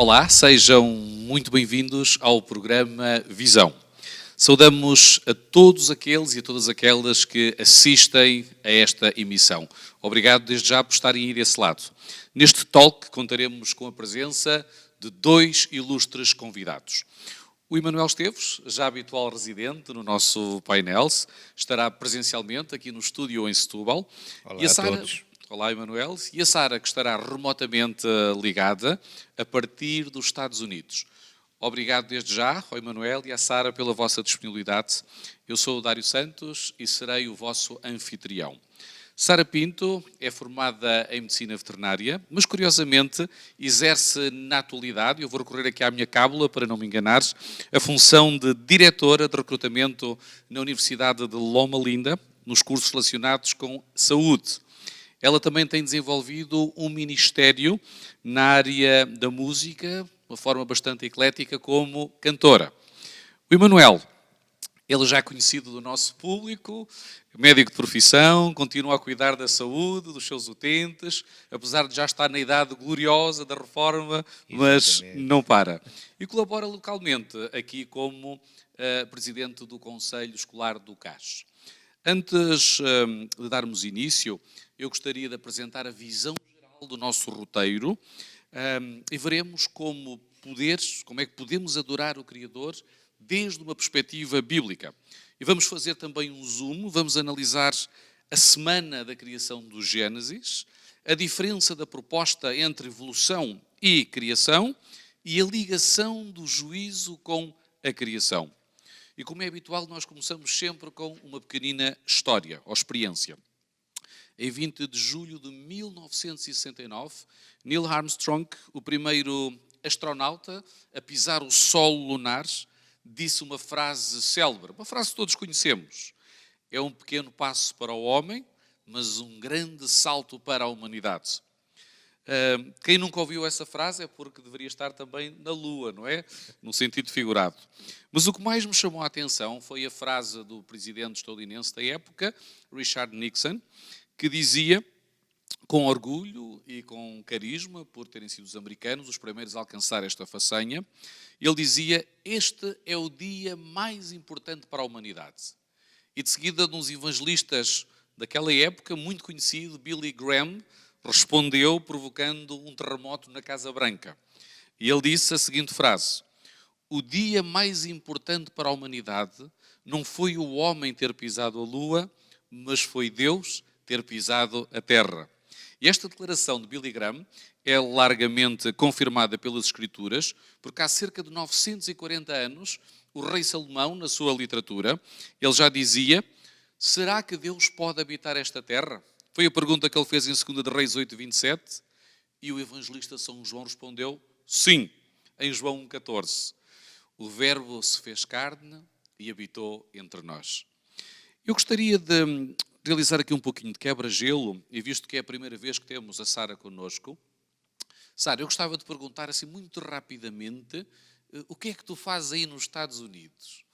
Olá, sejam muito bem-vindos ao programa Visão. Saudamos a todos aqueles e a todas aquelas que assistem a esta emissão. Obrigado desde já por estarem aí desse lado. Neste talk contaremos com a presença de dois ilustres convidados. O Emanuel Esteves, já habitual residente no nosso painel, estará presencialmente aqui no estúdio em Setúbal. Olá E a a Sara... todos. Olá, Emanuel. E a Sara, que estará remotamente ligada a partir dos Estados Unidos. Obrigado desde já ao Emanuel e à Sara pela vossa disponibilidade. Eu sou o Dário Santos e serei o vosso anfitrião. Sara Pinto é formada em Medicina Veterinária, mas curiosamente exerce na atualidade, eu vou recorrer aqui à minha cábula para não me enganar, a função de diretora de recrutamento na Universidade de Loma Linda, nos cursos relacionados com saúde. Ela também tem desenvolvido um ministério na área da música, de uma forma bastante eclética, como cantora. O Emanuel, ele já é conhecido do nosso público, médico de profissão, continua a cuidar da saúde dos seus utentes, apesar de já estar na idade gloriosa da reforma, mas não para. E colabora localmente aqui como presidente do Conselho Escolar do CAS. Antes de darmos início, eu gostaria de apresentar a visão geral do nosso roteiro e veremos como é que podemos adorar o Criador desde uma perspectiva bíblica. E vamos fazer também um zoom, vamos analisar a semana da criação do Gênesis, a diferença da proposta entre evolução e criação e a ligação do juízo com a criação. E como é habitual, nós começamos sempre com uma pequenina história ou experiência. Em 20 de julho de 1969, Neil Armstrong, o primeiro astronauta a pisar o solo lunar, disse uma frase célebre, uma frase que todos conhecemos. É um pequeno passo para o homem, mas um grande salto para a humanidade. Quem nunca ouviu essa frase é porque deveria estar também na Lua, não é? No sentido figurado. Mas o que mais me chamou a atenção foi a frase do presidente estadunidense da época, Richard Nixon, que dizia, com orgulho e com carisma, por terem sido os americanos os primeiros a alcançar esta façanha, ele dizia: este é o dia mais importante para a humanidade. E de seguida, de uns evangelistas daquela época, muito conhecido, Billy Graham, respondeu provocando um terremoto na Casa Branca. E ele disse a seguinte frase: o dia mais importante para a humanidade não foi o homem ter pisado a Lua, mas foi Deus ter pisado a Terra. E esta declaração de Billy Graham é largamente confirmada pelas Escrituras, porque há cerca de 940 anos, o rei Salomão, na sua literatura, ele já dizia: será que Deus pode habitar esta terra? Foi a pergunta que ele fez em 2 de Reis 8:27, e o evangelista São João respondeu: sim, em João 1:14. O Verbo se fez carne e habitou entre nós. Eu gostaria de realizar aqui um pouquinho de quebra-gelo, e visto que é a primeira vez que temos a Sara connosco, Sara, eu gostava de perguntar assim muito rapidamente, o que é que tu fazes aí nos Estados Unidos?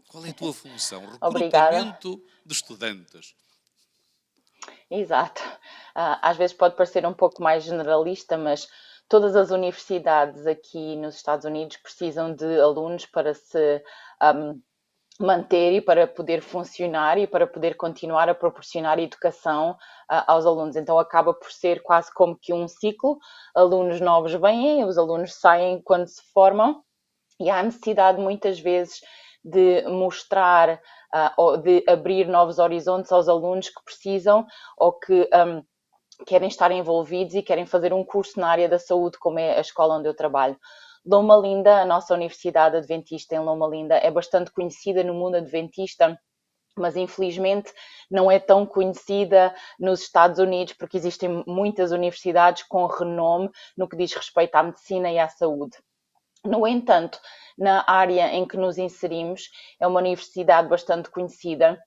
Qual é a tua função? Obrigada. Recrutamento de estudantes. Exato. Às vezes pode parecer um pouco mais generalista, mas todas as universidades aqui nos Estados Unidos precisam de alunos para se manter e para poder funcionar e para poder continuar a proporcionar educação aos alunos. Então acaba por ser quase como que um ciclo. Alunos novos vêm, os alunos saem quando se formam, e há necessidade muitas vezes de mostrar ou de abrir novos horizontes aos alunos que precisam ou que querem estar envolvidos e querem fazer um curso na área da saúde, como é a escola onde eu trabalho. Loma Linda, a nossa Universidade Adventista em Loma Linda, é bastante conhecida no mundo adventista, mas infelizmente não é tão conhecida nos Estados Unidos, porque existem muitas universidades com renome no que diz respeito à medicina e à saúde. No entanto, na área em que nos inserimos, é uma universidade bastante conhecida,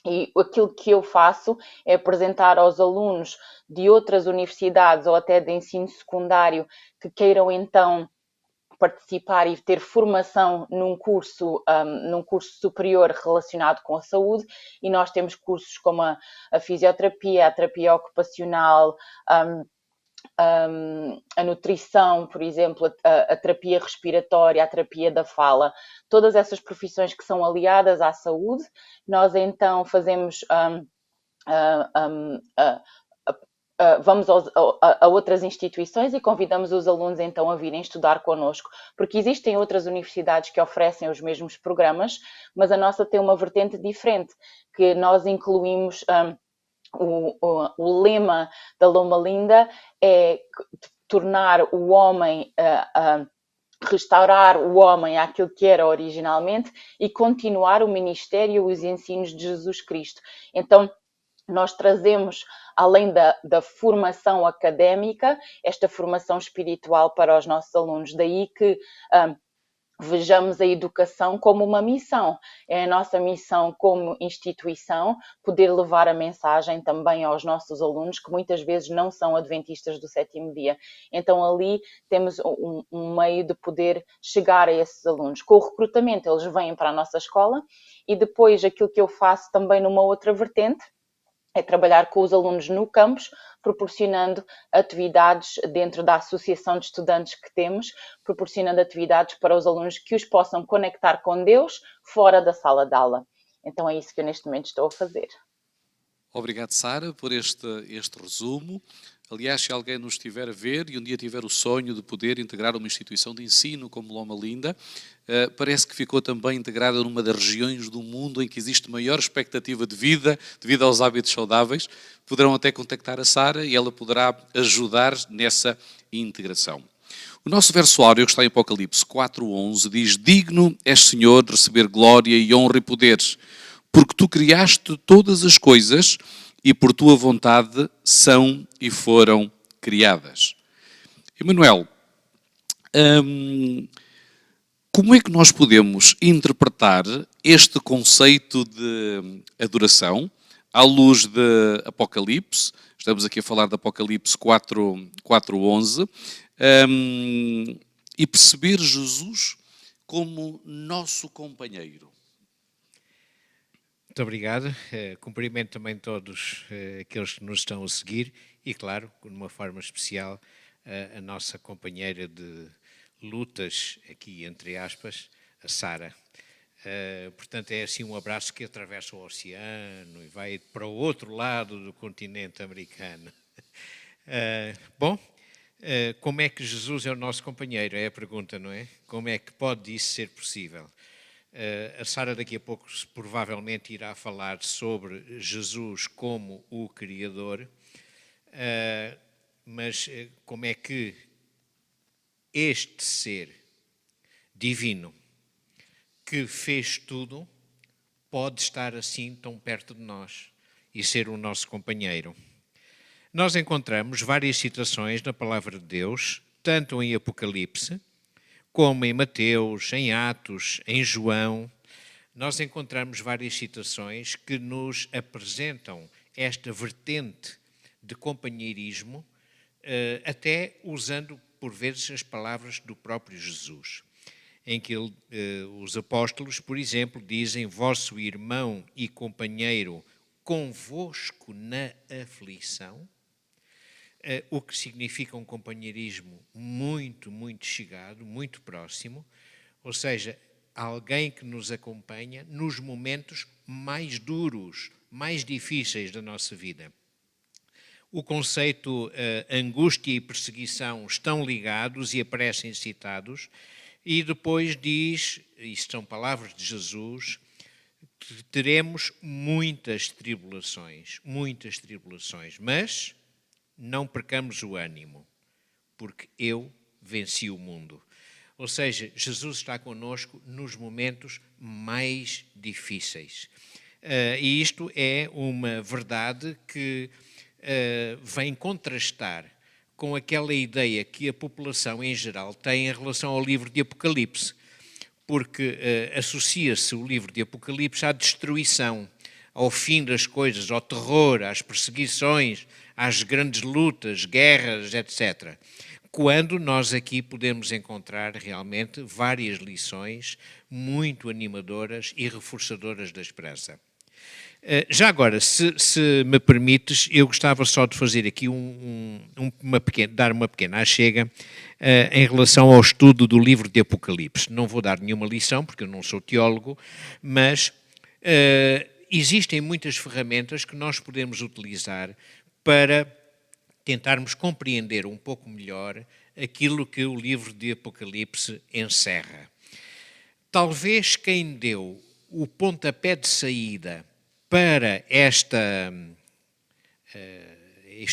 e aquilo que eu faço é apresentar aos alunos de outras universidades ou até de ensino secundário que queiram então participar e ter formação num curso superior relacionado com a saúde, e nós temos cursos como a fisioterapia, a terapia ocupacional, a nutrição, por exemplo, a terapia respiratória, a terapia da fala, todas essas profissões que são aliadas à saúde, nós então fazemos vamos a outras instituições e convidamos os alunos então a virem estudar connosco, porque existem outras universidades que oferecem os mesmos programas, mas a nossa tem uma vertente diferente, que nós incluímos o lema da Loma Linda é tornar o homem restaurar o homem àquilo que era originalmente e continuar o ministério e os ensinos de Jesus Cristo. Então, nós trazemos, além da formação académica, esta formação espiritual para os nossos alunos. Daí que vejamos a educação como uma missão. É a nossa missão como instituição poder levar a mensagem também aos nossos alunos que muitas vezes não são adventistas do sétimo dia. Então ali temos um meio de poder chegar a esses alunos. Com o recrutamento eles vêm para a nossa escola e depois aquilo que eu faço também numa outra vertente é trabalhar com os alunos no campus, proporcionando atividades dentro da associação de estudantes que temos, proporcionando atividades para os alunos que os possam conectar com Deus fora da sala de aula. Então é isso que eu neste momento estou a fazer. Obrigado, Sara, por este resumo. Aliás, se alguém nos estiver a ver e um dia tiver o sonho de poder integrar uma instituição de ensino como Loma Linda, parece que ficou também integrada numa das regiões do mundo em que existe maior expectativa de vida, devido aos hábitos saudáveis, poderão até contactar a Sara e ela poderá ajudar nessa integração. O nosso versuário, que está em Apocalipse 4:11, diz: digno és, Senhor, de receber glória e honra e poderes, porque tu criaste todas as coisas e por tua vontade são e foram criadas. Emanuel, como é que nós podemos interpretar este conceito de adoração à luz de Apocalipse? Estamos aqui a falar de Apocalipse 4:11, e perceber Jesus como nosso companheiro. Muito obrigado. Cumprimento também todos aqueles que nos estão a seguir e, claro, de uma forma especial, a nossa companheira de lutas, aqui entre aspas, a Sara. Portanto, é assim um abraço que atravessa o oceano e vai para o outro lado do continente americano. Como é que Jesus é o nosso companheiro? É a pergunta, não é? Como é que pode isso ser possível? A Sara daqui a pouco provavelmente irá falar sobre Jesus como o Criador, mas como é que este ser divino que fez tudo pode estar assim tão perto de nós e ser o nosso companheiro? Nós encontramos várias citações na Palavra de Deus, tanto em Apocalipse, como em Mateus, em Atos, em João. Nós encontramos várias citações que nos apresentam esta vertente de companheirismo, até usando, por vezes, as palavras do próprio Jesus, em que os apóstolos, por exemplo, dizem: vosso irmão e companheiro convosco na aflição, o que significa um companheirismo muito, muito chegado, muito próximo, ou seja, alguém que nos acompanha nos momentos mais duros, mais difíceis da nossa vida. O conceito angústia e perseguição estão ligados e aparecem citados, e depois diz, isto são palavras de Jesus, que teremos muitas tribulações, mas não percamos o ânimo, porque eu venci o mundo. Ou seja, Jesus está connosco nos momentos mais difíceis. E isto é uma verdade que vem contrastar com aquela ideia que a população em geral tem em relação ao livro de Apocalipse, porque associa-se o livro de Apocalipse à destruição, ao fim das coisas, ao terror, às perseguições, às grandes lutas, guerras, etc. Quando nós aqui podemos encontrar realmente várias lições muito animadoras e reforçadoras da esperança. Já agora, se me permites, eu gostava só de fazer aqui dar uma pequena achega em relação ao estudo do livro de Apocalipse. Não vou dar nenhuma lição, porque eu não sou teólogo, mas existem muitas ferramentas que nós podemos utilizar para tentarmos compreender um pouco melhor aquilo que o livro de Apocalipse encerra. Talvez quem deu o pontapé de saída para este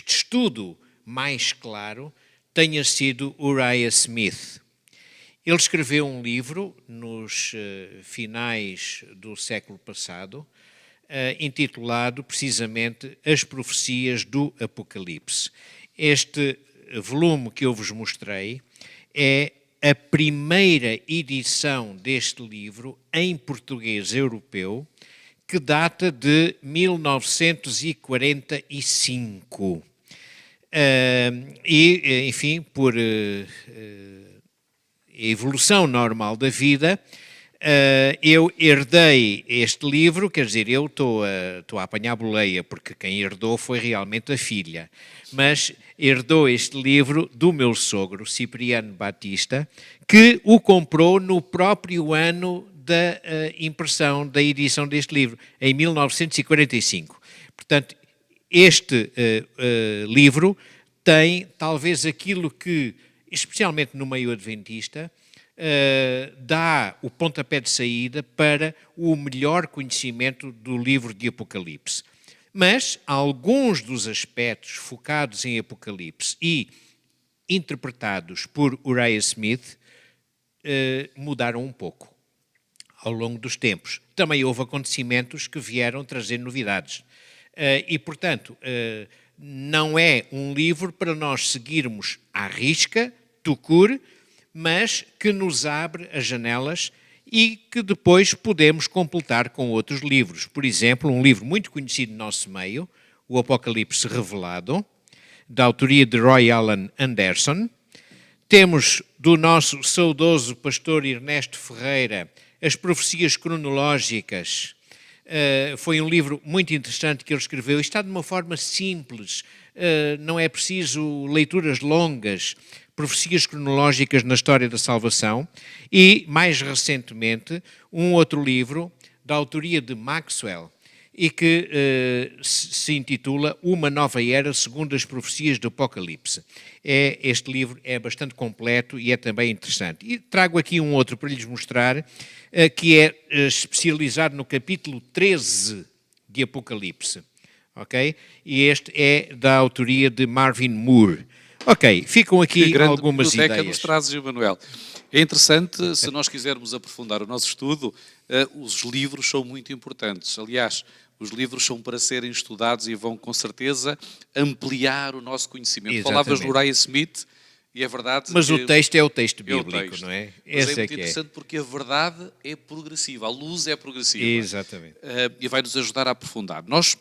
estudo mais claro tenha sido Uriah Smith. Ele escreveu um livro nos finais do século passado, intitulado precisamente As Profecias do Apocalipse. Este volume que eu vos mostrei é a primeira edição deste livro em português europeu, que data de 1945. Enfim, por evolução normal da vida, eu herdei este livro, quer dizer, eu estou a apanhar boleia, porque quem herdou foi realmente a filha, mas herdou este livro do meu sogro, Cipriano Batista, que o comprou no próprio ano da impressão, da edição deste livro, em 1945. Portanto, este livro tem talvez aquilo que, especialmente no meio adventista, dá o pontapé de saída para o melhor conhecimento do livro de Apocalipse. Mas alguns dos aspectos focados em Apocalipse e interpretados por Uriah Smith mudaram um pouco ao longo dos tempos. Também houve acontecimentos que vieram trazer novidades. E, portanto, não é um livro para nós seguirmos à risca, tout court, mas que nos abre as janelas e que depois podemos completar com outros livros. Por exemplo, um livro muito conhecido no nosso meio, O Apocalipse Revelado, da autoria de Roy Alan Anderson. Temos do nosso saudoso pastor Ernesto Ferreira As Profecias Cronológicas. Foi um livro muito interessante que ele escreveu. Está de uma forma simples, não é preciso leituras longas. Profecias Cronológicas na História da Salvação. E, mais recentemente, um outro livro da autoria de Maxwell e que se intitula Uma Nova Era segundo as Profecias do Apocalipse. Este livro é bastante completo e é também interessante. E trago aqui um outro para lhes mostrar, que é especializado no capítulo 13 de Apocalipse. Okay? E este é da autoria de Marvin Moore. Ok, ficam aqui algumas ideias. Nos trazes, Emanuel. É interessante, se nós quisermos aprofundar o nosso estudo, os livros são muito importantes. Aliás, os livros são para serem estudados e vão, com certeza, ampliar o nosso conhecimento. Exatamente. Falavas do Uriah Smith, e é verdade. Mas o texto é o texto bíblico, é o texto. Não é? Mas é muito interessante porque a verdade é progressiva, a luz é progressiva. Exatamente. E vai nos ajudar a aprofundar. Nós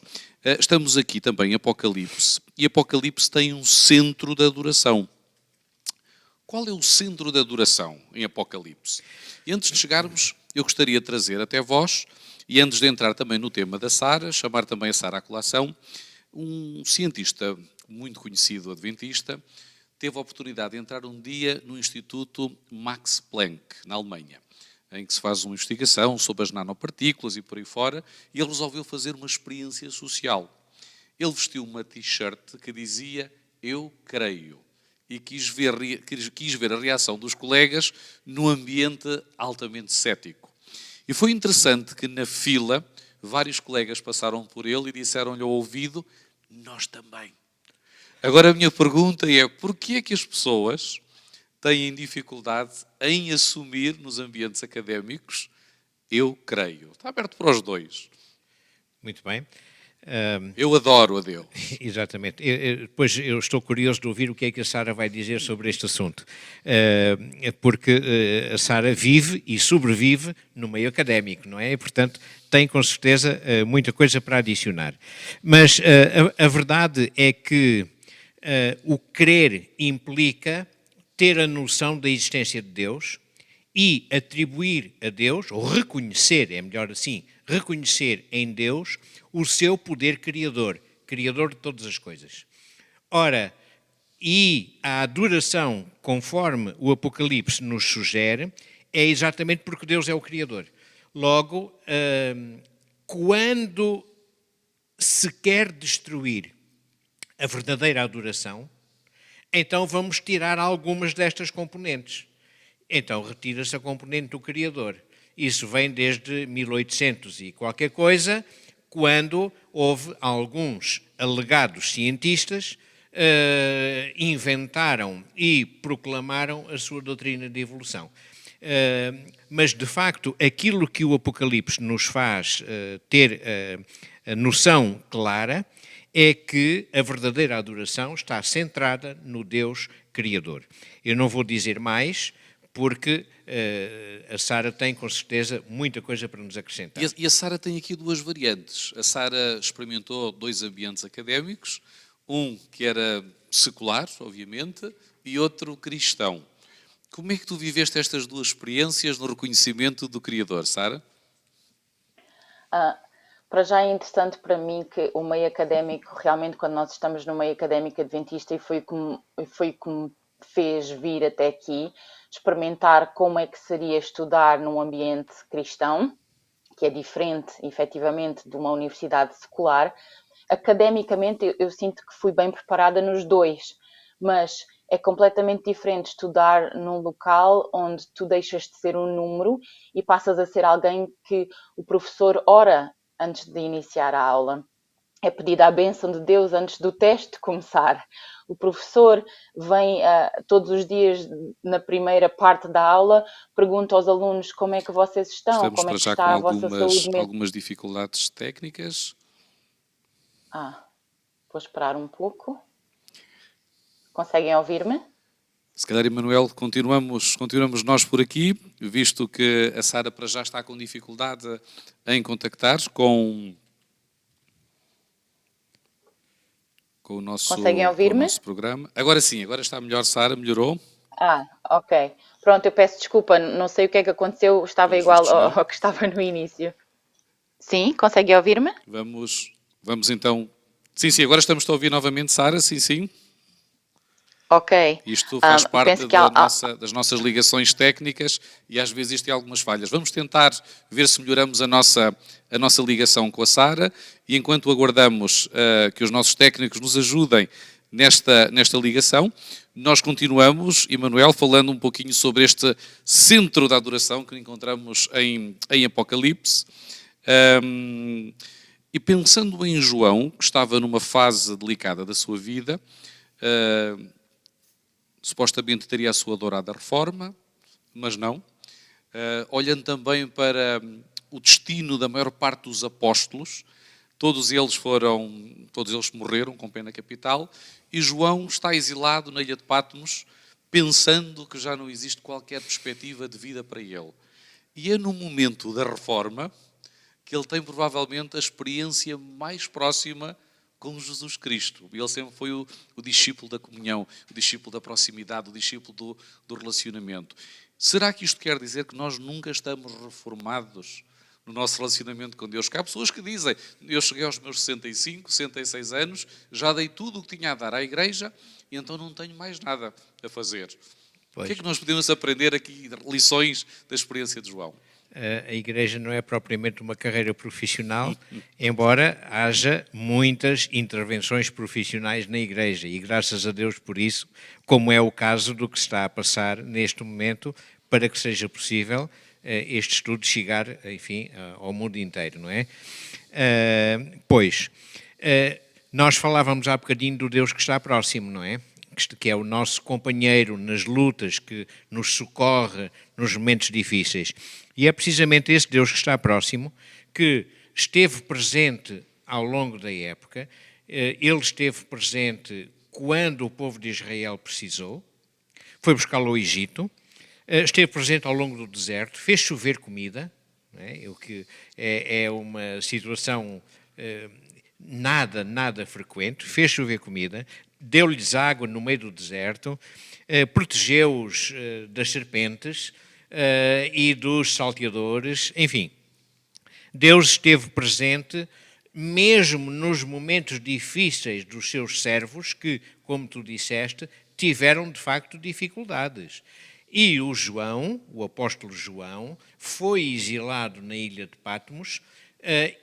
estamos aqui também em Apocalipse, e Apocalipse tem um centro da adoração. Qual é o centro da adoração em Apocalipse? E antes de chegarmos, eu gostaria de trazer até vós, e antes de entrar também no tema da Sara, chamar também a Sara à colação, um cientista muito conhecido adventista, teve a oportunidade de entrar um dia no Instituto Max Planck, na Alemanha, em que se faz uma investigação sobre as nanopartículas e por aí fora, e ele resolveu fazer uma experiência social. Ele vestiu uma t-shirt que dizia "Eu creio", e quis ver a reação dos colegas num ambiente altamente cético. E foi interessante que na fila vários colegas passaram por ele e disseram-lhe ao ouvido: "Nós também". Agora a minha pergunta é: porquê é que as pessoas têm dificuldade em assumir nos ambientes académicos "eu creio"? Está aberto para os dois. Muito bem. Eu adoro a Deus. Exatamente. Depois eu estou curioso de ouvir o que é que a Sara vai dizer sobre este assunto. Porque a Sara vive e sobrevive no meio académico, não é? E, portanto, tem com certeza muita coisa para adicionar. Mas a verdade é que o crer implica ter a noção da existência de Deus e atribuir a Deus, ou reconhecer, é melhor assim, reconhecer em Deus o seu poder criador, criador de todas as coisas. Ora, e a adoração, conforme o Apocalipse nos sugere, é exatamente porque Deus é o Criador. Logo, quando se quer destruir a verdadeira adoração, então vamos tirar algumas destas componentes. Então retira-se a componente do Criador. Isso vem desde 1800 e qualquer coisa, quando houve alguns alegados cientistas inventaram e proclamaram a sua doutrina de evolução. Mas, de facto, aquilo que o Apocalipse nos faz ter a noção clara é que a verdadeira adoração está centrada no Deus Criador. Eu não vou dizer mais, porque a Sara tem, com certeza, muita coisa para nos acrescentar. E a Sara tem aqui duas variantes. A Sara experimentou dois ambientes académicos, um que era secular, obviamente, e outro cristão. Como é que tu viveste estas duas experiências no reconhecimento do Criador, Sara? Para já é interessante para mim que o meio académico, realmente, quando nós estamos no meio académico adventista, e foi como fez vir até aqui, experimentar como é que seria estudar num ambiente cristão, que é diferente, efetivamente, de uma universidade secular. Academicamente, eu sinto que fui bem preparada nos dois, mas é completamente diferente estudar num local onde tu deixas de ser um número e passas a ser alguém que o professor ora antes de iniciar a aula. É pedida a bênção de Deus antes do teste começar. O professor vem todos os dias na primeira parte da aula, pergunta aos alunos como é que vocês estão, Estamos como é para que já está com a vossa saúde mental. algumas dificuldades técnicas. Vou esperar um pouco. Conseguem ouvir-me? Se calhar, Emanuel, continuamos nós por aqui, visto que a Sara para já está com dificuldade em contactar com o nosso, Conseguem ouvir-me? com o nosso programa. Agora sim, agora está melhor, Sara, melhorou. Ok. Pronto, eu peço desculpa, não sei o que é que aconteceu, estava Pelos igual vistos, não. ao que estava no início. Sim, conseguem ouvir-me? Vamos então... Sim, agora estamos a ouvir novamente, Sara, sim. Ok. Isto faz parte penso que das nossas ligações técnicas e às vezes isto tem algumas falhas. Vamos tentar ver se melhoramos a nossa ligação com a Sara e enquanto aguardamos que os nossos técnicos nos ajudem nesta ligação, nós continuamos, Emanuel, falando um pouquinho sobre este centro da adoração que encontramos em Apocalipse. E pensando em João, que estava numa fase delicada da sua vida, supostamente teria a sua dourada reforma, mas não. Olhando também para o destino da maior parte dos apóstolos, todos eles morreram com pena capital, e João está exilado na ilha de Patmos, pensando que já não existe qualquer perspectiva de vida para ele. E é no momento da reforma que ele tem provavelmente a experiência mais próxima com Jesus Cristo. Ele sempre foi o discípulo da comunhão, o discípulo da proximidade, o discípulo do relacionamento. Será que isto quer dizer que nós nunca estamos reformados no nosso relacionamento com Deus? Porque há pessoas que dizem, eu cheguei aos meus 65, 66 anos, já dei tudo o que tinha a dar à igreja e então não tenho mais nada a fazer. Pois. O que é que nós podemos aprender aqui, lições da experiência de João? A igreja não é propriamente uma carreira profissional, embora haja muitas intervenções profissionais na igreja, e graças a Deus por isso, como é o caso do que está a passar neste momento, para que seja possível este estudo chegar, enfim, ao mundo inteiro, não é? Nós falávamos há bocadinho do Deus que está próximo, não é? Que é o nosso companheiro nas lutas, que nos socorre nos momentos difíceis. E é precisamente esse Deus que está próximo, que esteve presente ao longo da época, ele esteve presente quando o povo de Israel precisou, foi buscá-lo ao Egito, esteve presente ao longo do deserto, fez chover comida, não é? O que é uma situação nada frequente, fez chover comida, deu-lhes água no meio do deserto, protegeu-os das serpentes, e dos salteadores, enfim. Deus esteve presente mesmo nos momentos difíceis dos seus servos que, como tu disseste, tiveram de facto dificuldades. E o João, o apóstolo João, foi exilado na ilha de Patmos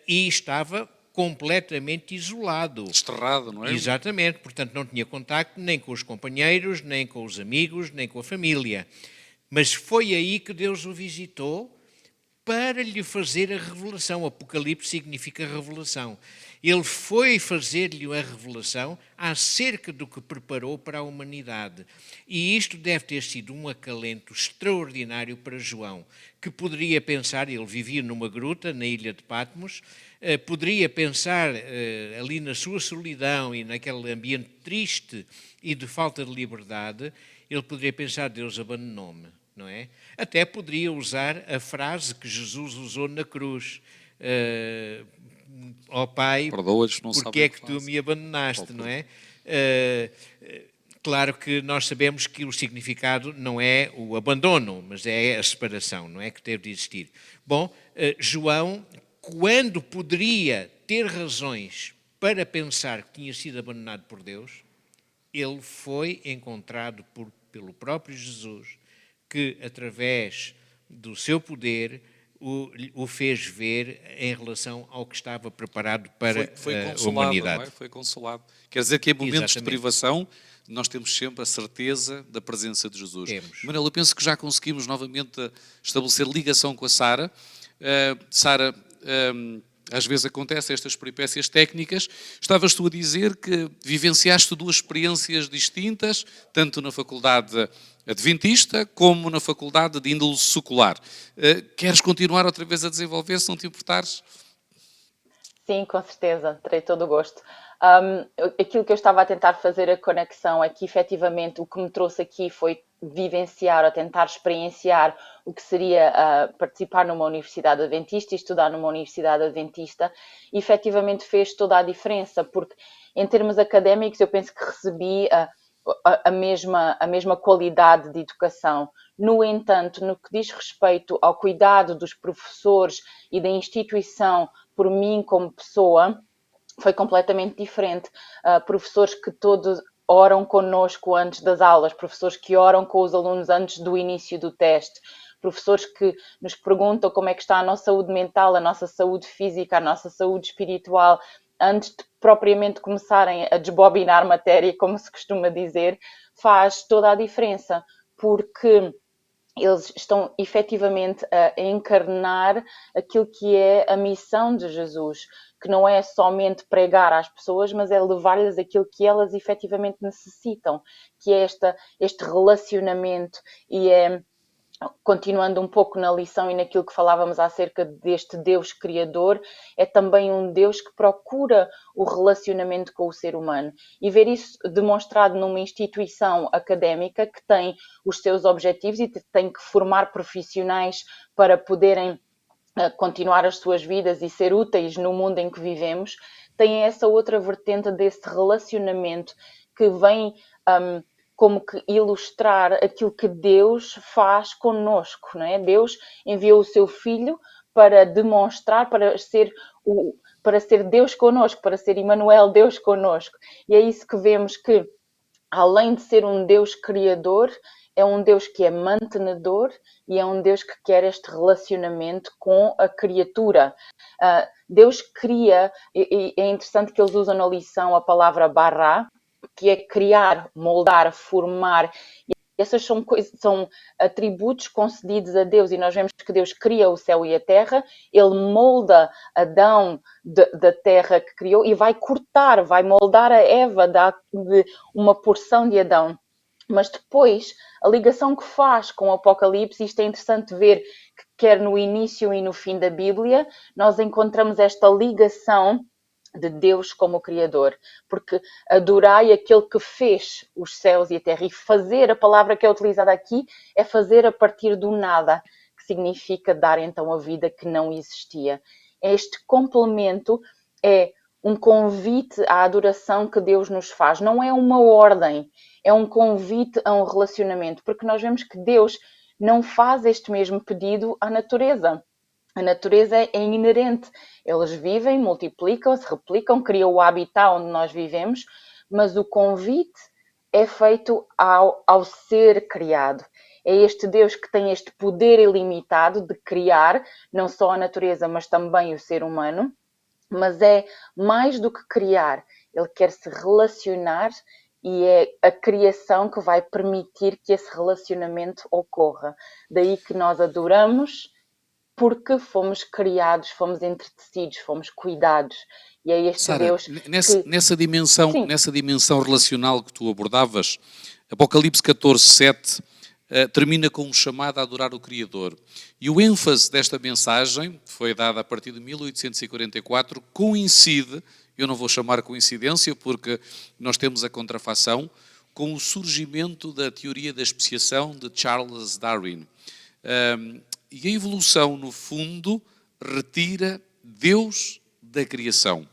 e estava completamente isolado. Desterrado, não é? Exatamente, portanto não tinha contacto nem com os companheiros, nem com os amigos, nem com a família. Mas foi aí que Deus o visitou para lhe fazer a revelação. Apocalipse significa revelação. Ele foi fazer-lhe a revelação acerca do que preparou para a humanidade. E isto deve ter sido um acalento extraordinário para João, que poderia pensar, ele vivia numa gruta na ilha de Patmos, poderia pensar ali na sua solidão e naquele ambiente triste e de falta de liberdade, ele poderia pensar, Deus abandonou-me. Não é? Até poderia usar a frase que Jesus usou na cruz. Ó Pai, porque é que tu me abandonaste, não é? Claro que nós sabemos que o significado não é o abandono, mas é a separação, não é? Que deve de existir. Bom, João, quando poderia ter razões para pensar que tinha sido abandonado por Deus, ele foi encontrado pelo próprio Jesus, que, através do seu poder, o fez ver em relação ao que estava preparado para a humanidade. Não é? Foi consolado. Quer dizer que em momentos de Exatamente. privação nós temos sempre a certeza da presença de Jesus. Temos. Manuel, eu penso que já conseguimos novamente estabelecer ligação com a Sara. Sara, às vezes acontecem estas peripécias técnicas. Estavas tu a dizer que vivenciaste duas experiências distintas, tanto na faculdade adventista como na faculdade de índole secular. Queres continuar outra vez a desenvolver, se não te importares? Sim, com certeza, terei todo o gosto. Aquilo que eu estava a tentar fazer a conexão é que, efetivamente, o que me trouxe aqui foi vivenciar ou tentar experienciar o que seria participar numa universidade adventista e estudar numa universidade adventista, e efetivamente fez toda a diferença, porque em termos académicos eu penso que recebi a mesma qualidade de educação. No entanto, no que diz respeito ao cuidado dos professores e da instituição por mim como pessoa, foi completamente diferente. Professores que todos oram connosco antes das aulas, professores que oram com os alunos antes do início do teste, professores que nos perguntam como é que está a nossa saúde mental, a nossa saúde física, a nossa saúde espiritual, antes de propriamente começarem a desbobinar matéria, como se costuma dizer, faz toda a diferença, porque eles estão efetivamente a encarnar aquilo que é a missão de Jesus, que não é somente pregar às pessoas, mas é levar-lhes aquilo que elas efetivamente necessitam, que é este relacionamento. E é, continuando um pouco na lição e naquilo que falávamos acerca deste Deus criador, é também um Deus que procura o relacionamento com o ser humano. E ver isso demonstrado numa instituição académica que tem os seus objetivos e tem que formar profissionais para poderem continuar as suas vidas e ser úteis no mundo em que vivemos, tem essa outra vertente desse relacionamento que vem como que ilustrar aquilo que Deus faz connosco, não é? Deus enviou o seu Filho para demonstrar, para ser Deus connosco, para ser Emmanuel, Deus connosco. E é isso que vemos que, além de ser um Deus criador, é um Deus que é mantenedor e é um Deus que quer este relacionamento com a criatura. Deus cria, e é interessante que eles usam na lição a palavra bará, que é criar, moldar, formar. E essas são atributos concedidos a Deus, e nós vemos que Deus cria o céu e a terra, ele molda Adão da terra que criou e vai cortar, vai moldar a Eva de uma porção de Adão. Mas depois, a ligação que faz com o Apocalipse, isto é interessante ver que quer no início e no fim da Bíblia, nós encontramos esta ligação de Deus como Criador, porque adorai aquele que fez os céus e a terra, e fazer, a palavra que é utilizada aqui, é fazer a partir do nada, que significa dar então a vida que não existia. Este complemento é um convite à adoração que Deus nos faz, não é uma ordem, é um convite a um relacionamento, porque nós vemos que Deus não faz este mesmo pedido à natureza. A natureza é inerente. Eles vivem, multiplicam-se, replicam, criam o habitat onde nós vivemos, mas o convite é feito ao ser criado. É este Deus que tem este poder ilimitado de criar, não só a natureza, mas também o ser humano. Mas é mais do que criar. Ele quer se relacionar e é a criação que vai permitir que esse relacionamento ocorra. Daí que nós adoramos, porque fomos criados, fomos entretecidos, fomos cuidados. E é este Sara, Deus que... Sim, nessa dimensão relacional que tu abordavas, Apocalipse 14:7 termina com um chamado a adorar o Criador. E o ênfase desta mensagem, que foi dada a partir de 1844, coincide, eu não vou chamar coincidência porque nós temos a contrafação, com o surgimento da teoria da especiação de Charles Darwin. E a evolução, no fundo, retira Deus da criação.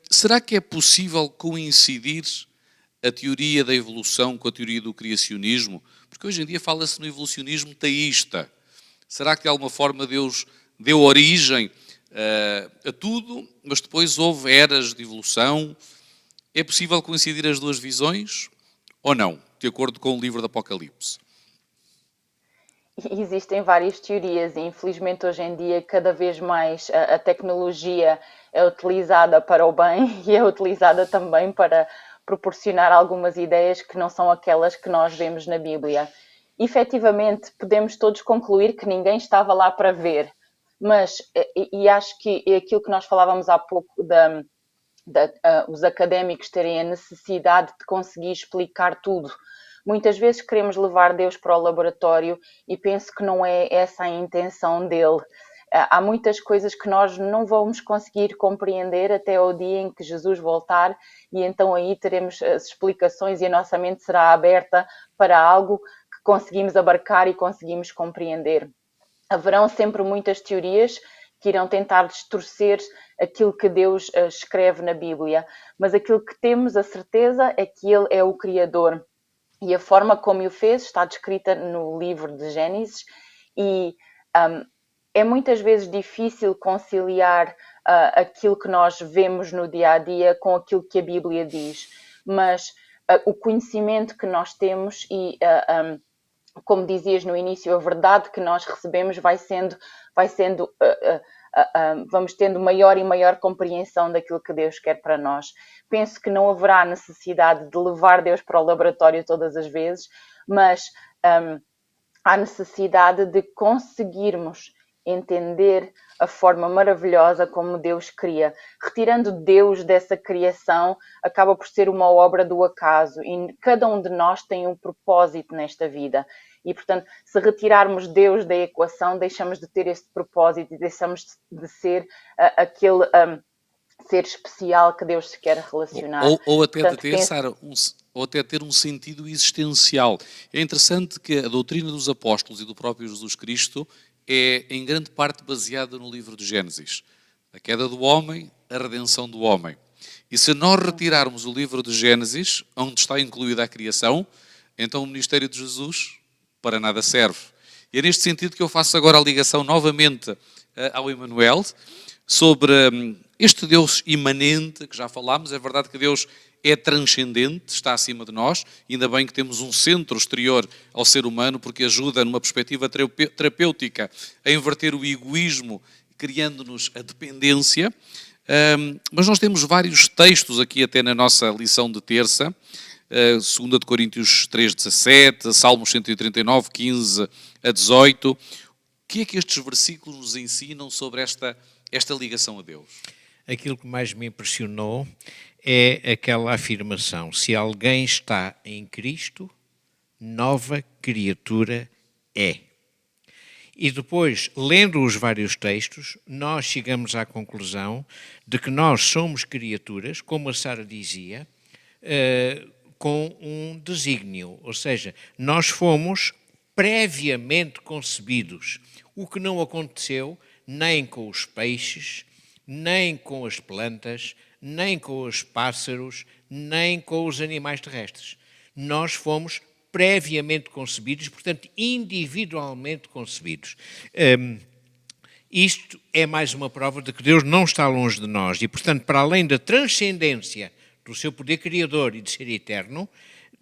Será que é possível coincidir a teoria da evolução com a teoria do criacionismo? Porque hoje em dia fala-se no evolucionismo teísta. Será que de alguma forma Deus deu origem a tudo, mas depois houve eras de evolução? É possível coincidir as duas visões ou não, de acordo com o livro do Apocalipse? existem várias teorias e infelizmente hoje em dia cada vez mais a tecnologia é utilizada para o bem e é utilizada também para proporcionar algumas ideias que não são aquelas que nós vemos na Bíblia. Efetivamente, podemos todos concluir que ninguém estava lá para ver, mas, e acho que é aquilo que nós falávamos há pouco, os académicos terem a necessidade de conseguir explicar tudo. Muitas vezes queremos levar Deus para o laboratório e penso que não é essa a intenção dele. Há muitas coisas que nós não vamos conseguir compreender até o dia em que Jesus voltar e então aí teremos as explicações e a nossa mente será aberta para algo que conseguimos abarcar e conseguimos compreender. Haverão sempre muitas teorias que irão tentar distorcer aquilo que Deus escreve na Bíblia, mas aquilo que temos a certeza é que Ele é o Criador e a forma como o fez está descrita no livro de Gênesis e é muitas vezes difícil conciliar aquilo que nós vemos no dia a dia com aquilo que a Bíblia diz, mas o conhecimento que nós temos e como dizias no início, a verdade que nós recebemos vamos tendo maior e maior compreensão daquilo que Deus quer para nós. Penso que não haverá necessidade de levar Deus para o laboratório todas as vezes, mas há necessidade de conseguirmos entender a forma maravilhosa como Deus cria. Retirando Deus dessa criação, acaba por ser uma obra do acaso e cada um de nós tem um propósito nesta vida. E, portanto, se retirarmos Deus da equação, deixamos de ter este propósito e deixamos de ser aquele ser especial que Deus se quer relacionar. Ou até Portanto, de ter, Sara, ou até ter um sentido existencial. É interessante que a doutrina dos apóstolos e do próprio Jesus Cristo é em grande parte baseada no livro de Gênesis. A queda do homem, a redenção do homem. E se nós retirarmos o livro de Gênesis, onde está incluída a criação, então o ministério de Jesus para nada serve. E é neste sentido que eu faço agora a ligação novamente ao Emmanuel, sobre este Deus imanente, que já falámos. É verdade que Deus é transcendente, está acima de nós, ainda bem que temos um centro exterior ao ser humano, porque ajuda, numa perspectiva terapêutica, a inverter o egoísmo, criando-nos a dependência. Mas nós temos vários textos aqui até na nossa lição de terça, 2 de Coríntios 3,17, Salmos 139, 15 a 18. O que é que estes versículos nos ensinam sobre esta ligação a Deus? Aquilo que mais me impressionou é aquela afirmação: se alguém está em Cristo, nova criatura é. E depois, lendo os vários textos, nós chegamos à conclusão de que nós somos criaturas, como a Sara dizia, com um desígnio, ou seja, nós fomos previamente concebidos, o que não aconteceu nem com os peixes, nem com as plantas, nem com os pássaros, nem com os animais terrestres. Nós fomos previamente concebidos, portanto, individualmente concebidos. Isto é mais uma prova de que Deus não está longe de nós e, portanto, para além da transcendência do seu poder criador e de ser eterno,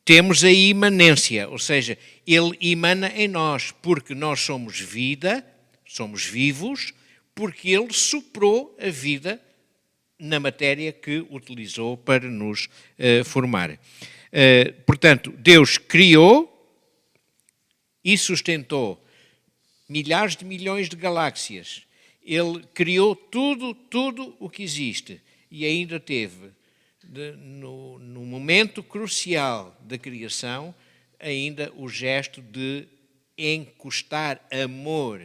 temos a imanência, ou seja, Ele emana em nós, porque nós somos vida, somos vivos, porque Ele soprou a vida na matéria que utilizou para nos formar. Portanto, Deus criou e sustentou milhares de milhões de galáxias. Ele criou tudo o que existe e ainda teve, no momento crucial da criação, ainda o gesto de encostar amor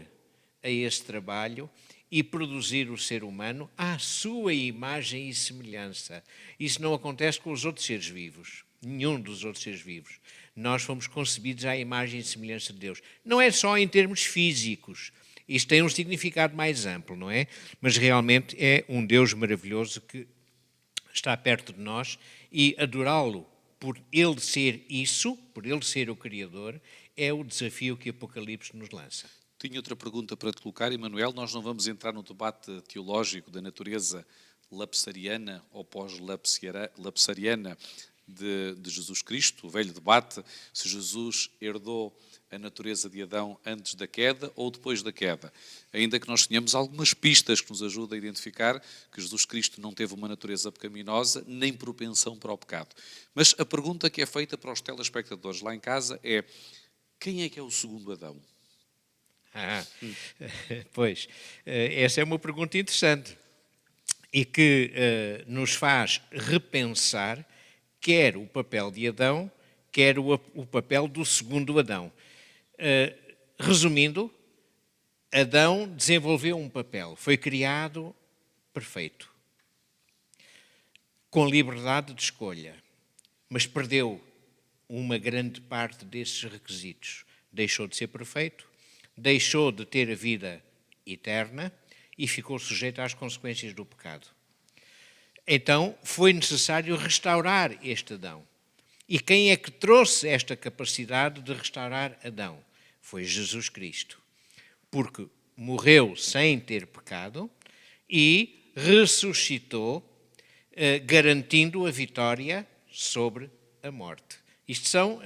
a esse trabalho e produzir o ser humano à sua imagem e semelhança. Isso não acontece com os outros seres vivos, nenhum dos outros seres vivos. Nós fomos concebidos à imagem e semelhança de Deus. Não é só em termos físicos, isto tem um significado mais amplo, não é? Mas realmente é um Deus maravilhoso que está perto de nós e adorá-lo por Ele ser isso, por Ele ser o Criador, é o desafio que Apocalipse nos lança. Tinha outra pergunta para te colocar, Emanuel. Nós não vamos entrar no debate teológico da natureza lapsariana ou pós-lapsariana de Jesus Cristo, o velho debate, se Jesus herdou a natureza de Adão antes da queda ou depois da queda. Ainda que nós tenhamos algumas pistas que nos ajudam a identificar que Jesus Cristo não teve uma natureza pecaminosa nem propensão para o pecado. Mas a pergunta que é feita para os telespectadores lá em casa é: quem é que é o segundo Adão? Pois, essa é uma pergunta interessante e que nos faz repensar quer o papel de Adão, quer o papel do segundo Adão. Resumindo, Adão desenvolveu um papel, foi criado perfeito, com liberdade de escolha, mas perdeu uma grande parte desses requisitos. Deixou de ser perfeito, deixou de ter a vida eterna e ficou sujeito às consequências do pecado. Então foi necessário restaurar este Adão. E quem é que trouxe esta capacidade de restaurar Adão? Foi Jesus Cristo. Porque morreu sem ter pecado e ressuscitou, garantindo a vitória sobre a morte. Isto são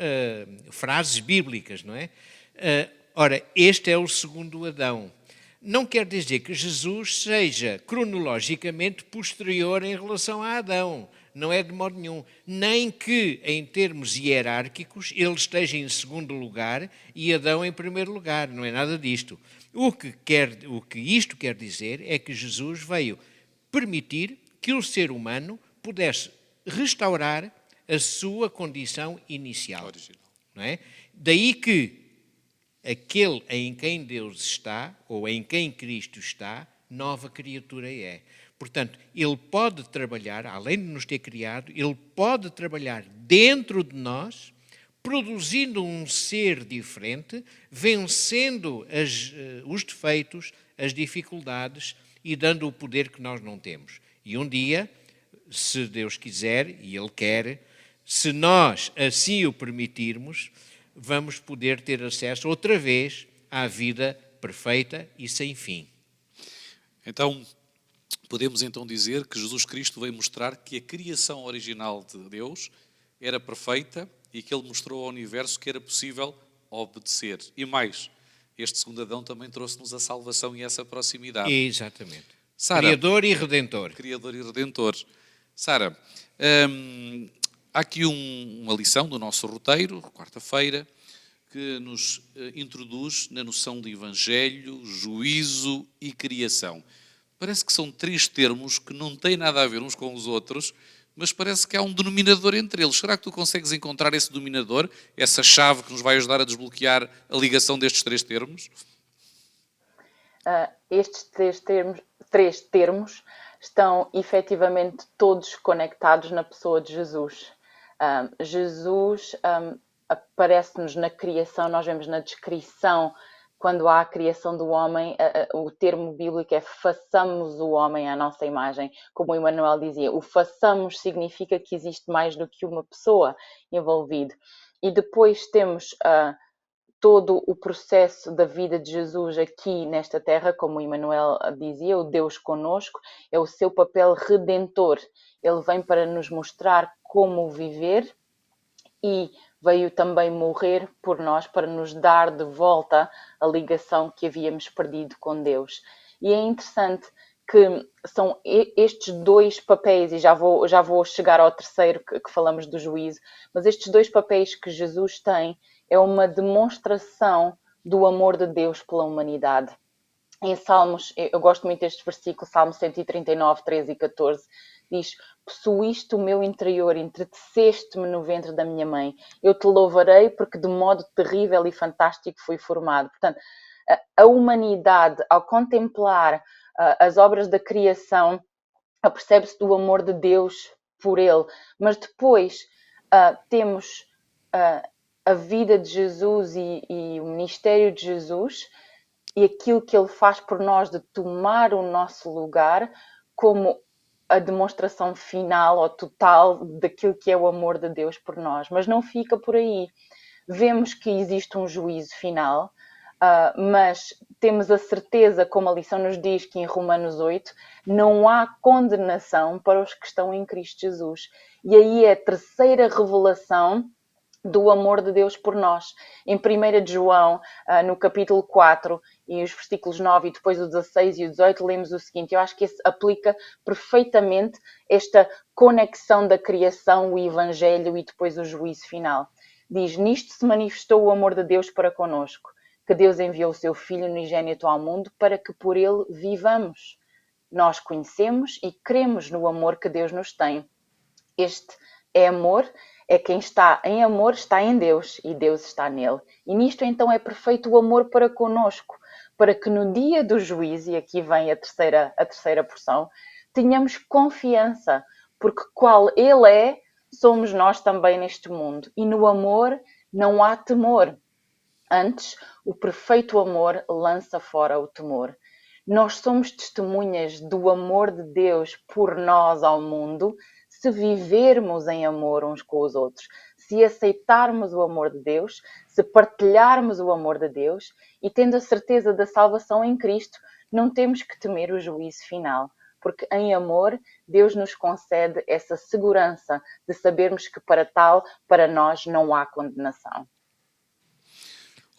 frases bíblicas, não é? Ora, este é o segundo Adão. Não quer dizer que Jesus seja cronologicamente posterior em relação a Adão. Não é de modo nenhum. Nem que, em termos hierárquicos, ele esteja em segundo lugar e Adão em primeiro lugar. Não é nada disto. O que isto quer dizer é que Jesus veio permitir que o ser humano pudesse restaurar a sua condição inicial. Original. Não é? Daí que aquele em quem Deus está, ou em quem Cristo está, nova criatura é. Portanto, Ele pode trabalhar, além de nos ter criado, Ele pode trabalhar dentro de nós, produzindo um ser diferente, vencendo os defeitos, as dificuldades e dando o poder que nós não temos. E um dia, se Deus quiser, e Ele quer, se nós assim o permitirmos, vamos poder ter acesso outra vez à vida perfeita e sem fim. Então, podemos então dizer que Jesus Cristo veio mostrar que a criação original de Deus era perfeita e que Ele mostrou ao universo que era possível obedecer. E mais, este segundo Adão também trouxe-nos a salvação e essa proximidade. Exatamente. Sara, Criador e Redentor. Criador e Redentor. Sara, há aqui uma lição do nosso roteiro, quarta-feira, que nos introduz na noção de Evangelho, juízo e criação. Parece que são três termos que não têm nada a ver uns com os outros, mas parece que há um denominador entre eles. Será que tu consegues encontrar esse denominador, essa chave que nos vai ajudar a desbloquear a ligação destes três termos? Estes três termos estão efetivamente todos conectados na pessoa de Jesus. Jesus aparece-nos na criação, nós vemos na descrição, quando há a criação do homem, o termo bíblico é façamos o homem à nossa imagem, como o Emanuel dizia, o façamos significa que existe mais do que uma pessoa envolvida. E depois temos todo o processo da vida de Jesus aqui nesta terra, como o Emmanuel dizia, o Deus conosco, é o seu papel redentor. Ele vem para nos mostrar como viver e veio também morrer por nós para nos dar de volta a ligação que havíamos perdido com Deus. E é interessante que são estes dois papéis, e já vou chegar ao terceiro que falamos do juízo, mas estes dois papéis que Jesus tem é uma demonstração do amor de Deus pela humanidade. Em Salmos, eu gosto muito deste versículo, Salmo 139, 13 e 14, diz: possuíste o meu interior, entreteceste-me no ventre da minha mãe. Eu te louvarei porque de modo terrível e fantástico fui formado. Portanto, a humanidade, ao contemplar as obras da criação, apercebe-se do amor de Deus por ele. Mas depois temos a vida de Jesus e o ministério de Jesus e aquilo que ele faz por nós de tomar o nosso lugar como a demonstração final ou total daquilo que é o amor de Deus por nós. Mas não fica por aí. Vemos que existe um juízo final, mas temos a certeza, como a lição nos diz que em Romanos 8, não há condenação para os que estão em Cristo Jesus. E aí é a terceira revelação do amor de Deus por nós. Em 1 de João, no capítulo 4, e os versículos 9 e depois o 16 e o 18, lemos o seguinte. Eu acho que esse aplica perfeitamente esta conexão da criação, o Evangelho e depois o juízo final. Diz: nisto se manifestou o amor de Deus para conosco, que Deus enviou o seu Filho unigênito ao mundo para que por ele vivamos. Nós conhecemos e cremos no amor que Deus nos tem. Este é amor, é quem está em amor está em Deus e Deus está nele. E nisto então é perfeito o amor para conosco, para que no dia do juízo, e aqui vem a terceira porção, tenhamos confiança, porque qual ele é, somos nós também neste mundo. E no amor não há temor. Antes, o perfeito amor lança fora o temor. Nós somos testemunhas do amor de Deus por nós ao mundo, se vivermos em amor uns com os outros, se aceitarmos o amor de Deus, se partilharmos o amor de Deus e tendo a certeza da salvação em Cristo, não temos que temer o juízo final, porque em amor Deus nos concede essa segurança de sabermos que para nós não há condenação.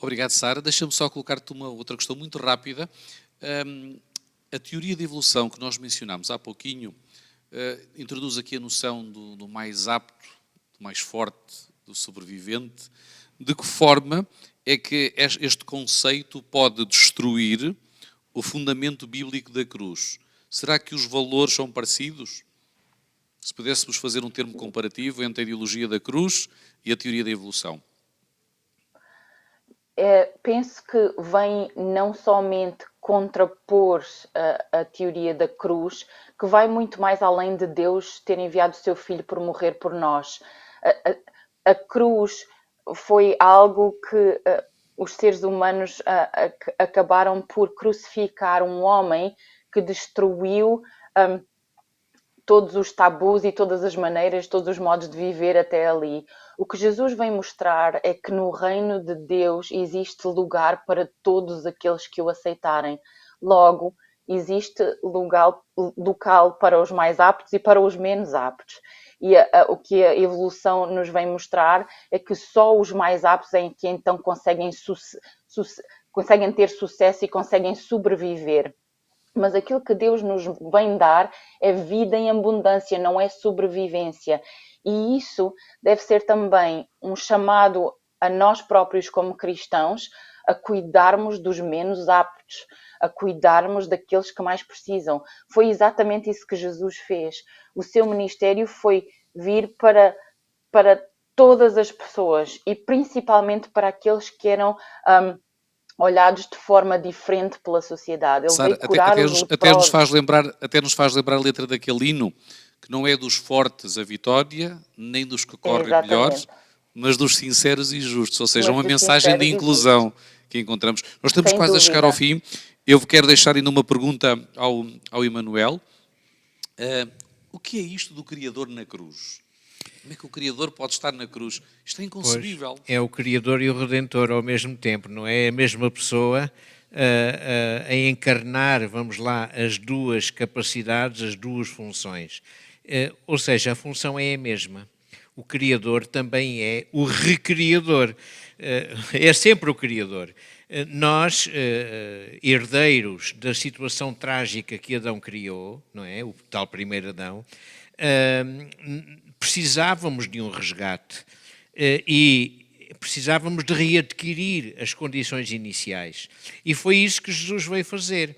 Obrigado, Sara. Deixa-me só colocar-te uma outra questão muito rápida. A teoria de evolução que nós mencionámos há pouquinho introduz aqui a noção do mais apto, do mais forte, do sobrevivente. De que forma é que este conceito pode destruir o fundamento bíblico da cruz? Será que os valores são parecidos? Se pudéssemos fazer um termo comparativo entre a ideologia da cruz e a teoria da evolução. Penso que vem não somente contrapor a teoria da cruz, que vai muito mais além de Deus ter enviado o seu Filho por morrer por nós. A cruz foi algo que os seres humanos acabaram por crucificar um homem que destruiu todos os tabus e todas as maneiras, todos os modos de viver até ali. O que Jesus vem mostrar é que no reino de Deus existe lugar para todos aqueles que o aceitarem. Logo, existe local para os mais aptos e para os menos aptos. E o que a evolução nos vem mostrar é que só os mais aptos é que então conseguem ter sucesso e conseguem sobreviver. Mas aquilo que Deus nos vem dar é vida em abundância, não é sobrevivência. E isso deve ser também um chamado a nós próprios como cristãos a cuidarmos dos menos aptos, a cuidarmos daqueles que mais precisam. Foi exatamente isso que Jesus fez. O seu ministério foi vir para todas as pessoas e principalmente para aqueles que eram olhados de forma diferente pela sociedade. Ele Sara, veio curar até nos faz lembrar a letra daquele hino, que não é dos fortes a vitória, nem dos que correm melhores, mas dos sinceros e justos. Ou seja, uma mensagem de inclusão que encontramos. Nós estamos quase a chegar ao fim. Eu quero deixar ainda uma pergunta ao Emmanuel. O que é isto do Criador na cruz? Como é que o Criador pode estar na cruz? Isto é inconcebível. Pois, é o Criador e o Redentor ao mesmo tempo, não é? É a mesma pessoa a encarnar, vamos lá, as duas capacidades, as duas funções. Ou seja, a função é a mesma. O Criador também é o Recriador. É sempre o Criador. Nós, herdeiros da situação trágica que Adão criou, não é? O tal primeiro Adão, precisávamos de um resgate e precisávamos de readquirir as condições iniciais. E foi isso que Jesus veio fazer.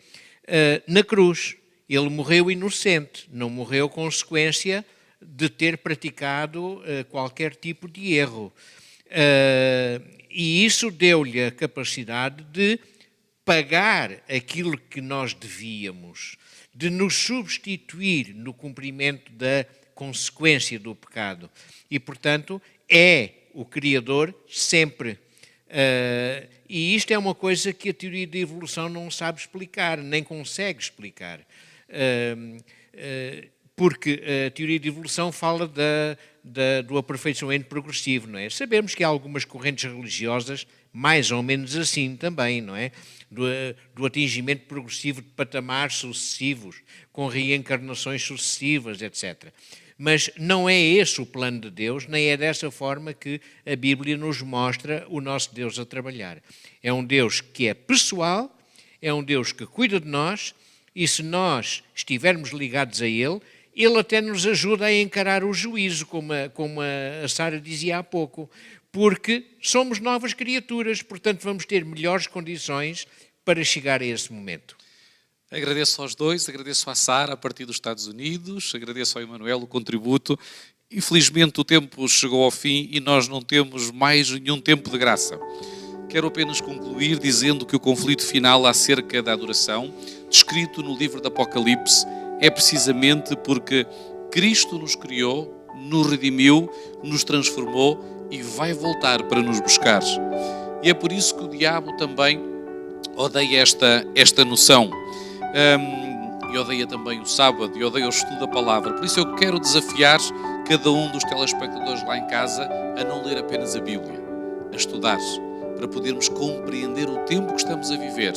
Na cruz, ele morreu inocente, não morreu consequência de ter praticado qualquer tipo de erro. E isso deu-lhe a capacidade de pagar aquilo que nós devíamos, de nos substituir no cumprimento da consequência do pecado. E, portanto, é o Criador sempre. E isto é uma coisa que a teoria da evolução não sabe explicar, nem consegue explicar. Porque a teoria da evolução fala do aperfeiçoamento progressivo, não é? Sabemos que há algumas correntes religiosas mais ou menos assim também, não é? Do atingimento progressivo de patamares sucessivos, com reencarnações sucessivas, etc. Mas não é esse o plano de Deus, nem é dessa forma que a Bíblia nos mostra o nosso Deus a trabalhar. É um Deus que é pessoal, é um Deus que cuida de nós, e se nós estivermos ligados a Ele, Ele até nos ajuda a encarar o juízo, como a Sara dizia há pouco, porque somos novas criaturas, portanto vamos ter melhores condições para chegar a esse momento. Agradeço aos dois, agradeço à Sara a partir dos Estados Unidos, agradeço ao Emanuel o contributo. Infelizmente o tempo chegou ao fim e nós não temos mais nenhum tempo de graça. Quero apenas concluir dizendo que o conflito final acerca da adoração, descrito no livro do Apocalipse, é precisamente porque Cristo nos criou, nos redimiu, nos transformou e vai voltar para nos buscar. E é por isso que o diabo também odeia esta noção. E odeia também o sábado, e odeia o estudo da palavra. Por isso eu quero desafiar cada um dos telespectadores lá em casa a não ler apenas a Bíblia, a estudar, para podermos compreender o tempo que estamos a viver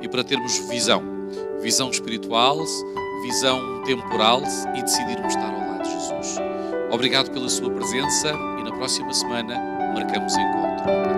e para termos visão espiritual, visão temporal e decidirmos estar ao lado de Jesus. Obrigado pela sua presença e na próxima semana marcamos encontro.